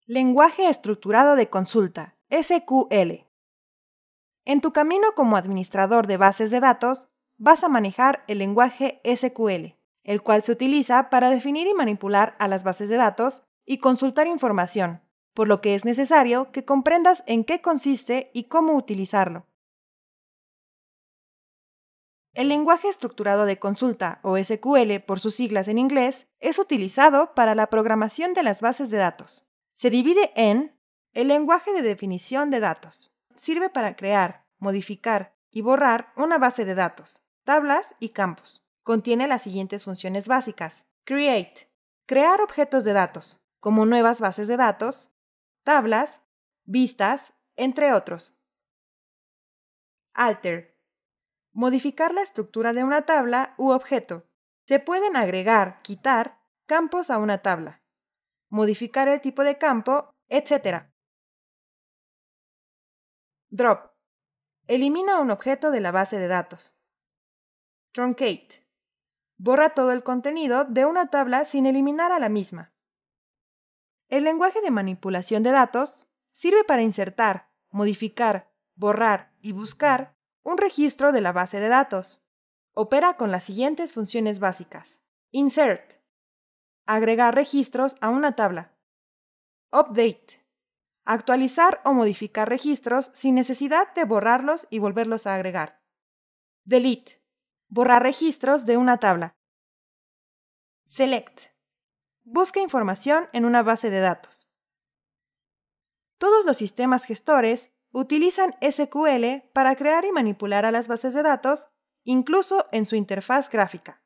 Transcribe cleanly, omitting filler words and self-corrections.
Lenguaje estructurado de consulta, SQL. En tu camino como administrador de bases de datos, vas a manejar el lenguaje SQL, el cual se utiliza para definir y manipular a las bases de datos y consultar información, por lo que es necesario que comprendas en qué consiste y cómo utilizarlo. El lenguaje estructurado de consulta, o SQL por sus siglas en inglés, es utilizado para la programación de las bases de datos. Se divide en el lenguaje de definición de datos. Sirve para crear, modificar y borrar una base de datos, tablas y campos. Contiene las siguientes funciones básicas. Create. Crear objetos de datos, como nuevas bases de datos, tablas, vistas, entre otros. Alter. Modificar la estructura de una tabla u objeto. Se pueden agregar, quitar, campos a una tabla, modificar el tipo de campo, etc. Drop. Elimina un objeto de la base de datos. Truncate. Borra todo el contenido de una tabla sin eliminar a la misma. El lenguaje de manipulación de datos sirve para insertar, modificar, borrar y buscar un registro de la base de datos. Opera con las siguientes funciones básicas. Insert. Agregar registros a una tabla. Update. Actualizar o modificar registros sin necesidad de borrarlos y volverlos a agregar. Delete. Borrar registros de una tabla. Select. Busca información en una base de datos. Todos los sistemas gestores utilizan SQL para crear y manipular a las bases de datos, incluso en su interfaz gráfica.